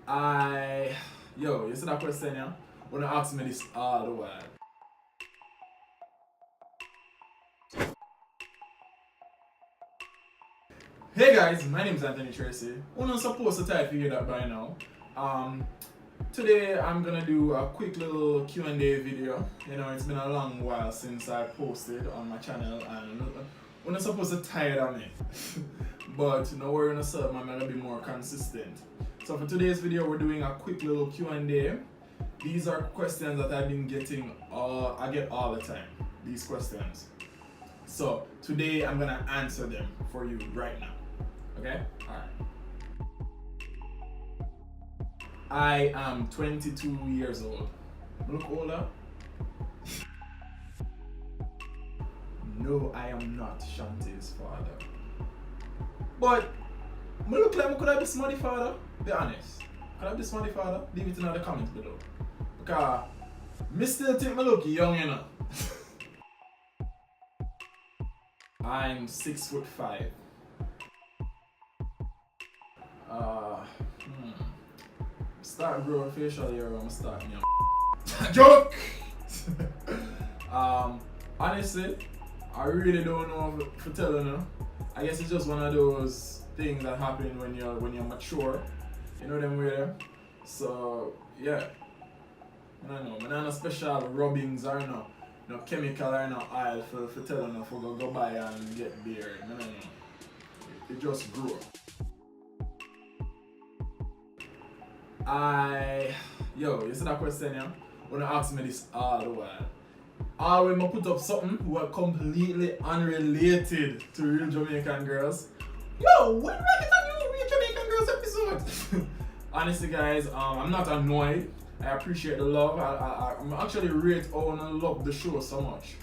You see that question, yeah? Wanna ask me this all the while. Hey guys, my name is Anthony Tracey. We're not supposed to type figure that by now. Um, Today I'm gonna do a quick little Q&A video. You know, it's been a long while since I posted on my channel and we're not supposed to tire on it. But no worry on yourself, I'm gonna be more consistent. So for today's video, we're doing a quick little Q&A. These are questions that I've been getting, I get all the time, these questions. So today I'm gonna answer them for you right now. Okay? Alright. I am 22 years old. Look older? No, I am not Shanti's father. But I look like I could have been somebody's father. Be honest. Could I be somebody's father? Leave it in the comments below. Because I still think I look young, you know. I'm 6'5". Start growing facial hair when I'm starting young. Joke! Honestly, I really don't know for telling you. I guess it's just one of those things that happen when you're mature. You know them way there? So yeah. I don't know. I don't know special rubbings or no chemical or no oil for telling you for go buy and get beard. I don't know. It just grew. You see that question, yeah? Wanna ask me this all the while. When I put up something were completely unrelated to Real Jamaican Girls. Yo, when I get a new Real Jamaican Girls episode? Honestly guys, I'm not annoyed. I appreciate the love. I'm actually rate and I love the show so much.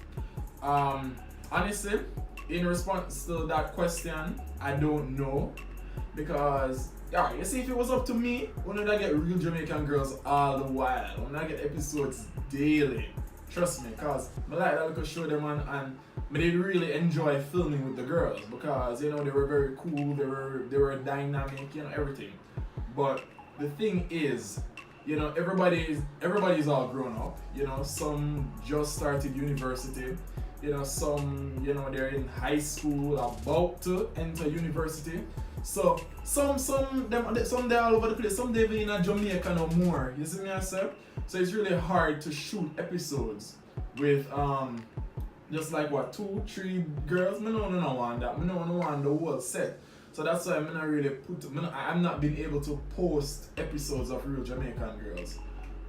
Honestly, in response to that question, I don't know. Because yeah, you see, if it was up to me, we would get Real Jamaican Girls all the while. We would get episodes daily. Trust me, because I like that little show them and I did really enjoy filming with the girls because you know they were very cool, they were dynamic, you know, everything. But the thing is, you know, everybody's all grown up. You know, some just started university. You know, some, you know, they're in high school, about to enter university. So some they're all over the place. Some they even in Jamaica no more. You see me I say? So it's really hard to shoot episodes with just like what 2-3 girls. I don't want that. I don't want the whole set. So that's why I'm not really I'm not being able to post episodes of Real Jamaican Girls.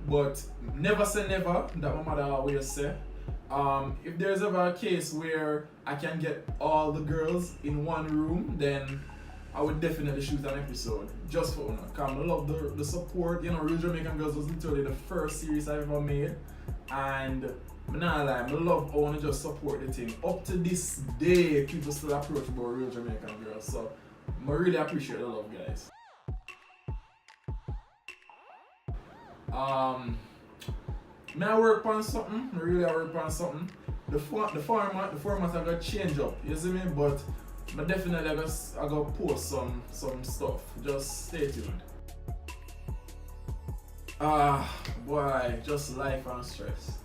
But never say never, that my mother always say. If there's ever a case where I can get all the girls in one room, then I would definitely shoot an episode just for because I love the support. You know, Real Jamaican Girls was literally the first series I ever made, and I'm not lying, I love how I just support the thing. Up to this day, people still approach about Real Jamaican Girls, so I really appreciate the love, guys. I work on something. I work on something. The format I gotta change up. You see me? But definitely I gotta post some stuff. Just stay tuned. Boy, just life and stress.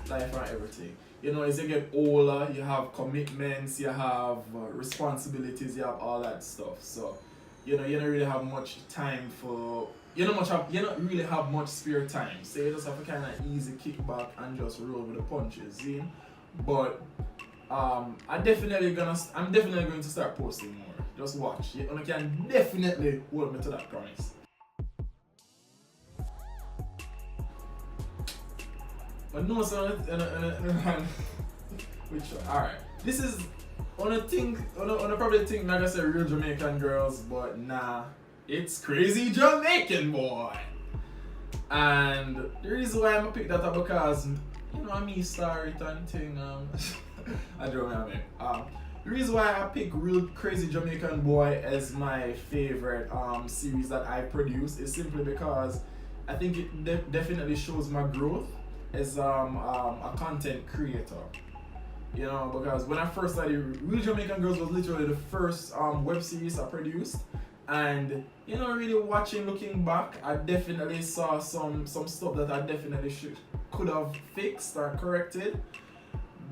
Life and everything. You know, as you get older, you have commitments, you have responsibilities, you have all that stuff. So, you know, you don't really have much time for. You don't really have much spare time. So you just have to kind of easy kick back and just roll with the punches, see? But I'm definitely going to start posting more. Just watch. You can definitely hold me to that promise. But no, so which one? Alright. This is on a probably think like I said Real Jamaican Girls, but nah. It's Crazy Jamaican Bwoy. And the reason why I'm pick that up because you know me star it and thing I don't know. The reason why I pick Real Crazy Jamaican Bwoy as my favorite series that I produce is simply because I think it definitely shows my growth as a content creator. You know, because when I first started, Real Jamaican Girls was literally the first web series I produced. And you know, really watching, looking back, I definitely saw some stuff that I definitely could have fixed or corrected.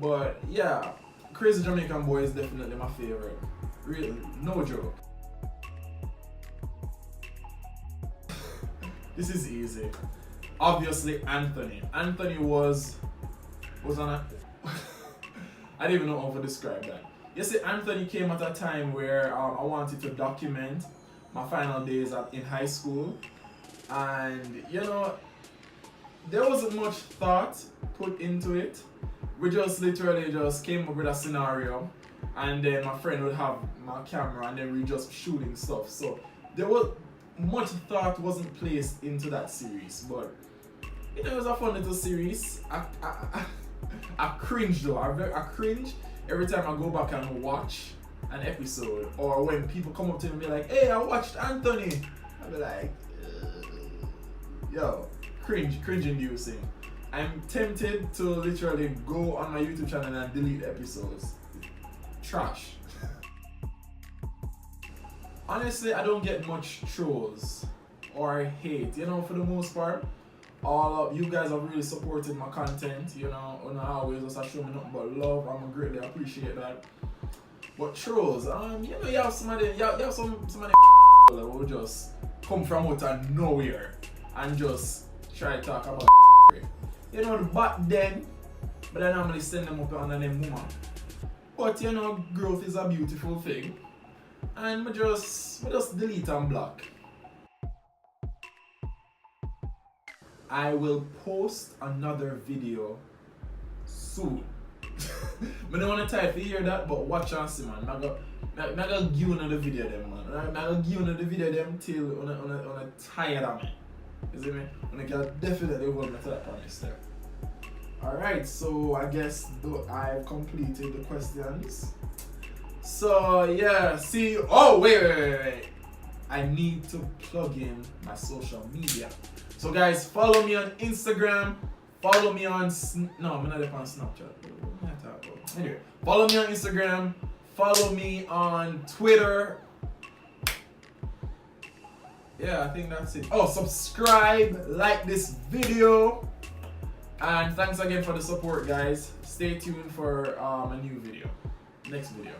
But yeah, Crazy Jamaican Bwoy is definitely my favorite. Really, no joke. This is easy. Obviously, Anthony. Anthony was on a. I don't even know how to describe that. You see, Anthony came at a time where I wanted to document my final days in high school, and you know, there wasn't much thought put into it. We just literally just came up with a scenario, and then my friend would have my camera, and then we just shooting stuff. So there was much thought wasn't placed into that series, but you know, it was a fun little series. I cringe though. I cringe every time I go back and watch an episode, or when people come up to me and be like, "Hey, I watched Anthony," I'll be like, "Yo, cringe inducing." I'm tempted to literally go on my YouTube channel and delete episodes. Trash. Honestly, I don't get much trolls or hate. You know, for the most part, all of you guys have really supported my content. You know, and always just show me nothing but love. I'm greatly appreciate that. But trolls, you know, you have somebody that will just come from out of nowhere and just try to talk about. You know, back then, but I normally send them up under them woman. But you know, growth is a beautiful thing, and we just delete and block. I will post another video soon. I don't want to type to hear that, but watch and see, man. I'm gonna give you another video them, man. I'm gonna give you another video them till I'm tired of me. You see me? I can definitely hold me to that promise there. Alright, so I guess I've completed the questions. So yeah, see. Oh, wait. I need to plug in my social media. So guys, follow me on Instagram. Follow me on no, I'm not on Snapchat. Anyway, follow me on Instagram. Follow me on Twitter. Yeah, I think that's it. Oh, subscribe, like this video, and thanks again for the support, guys. Stay tuned for a new video, next video.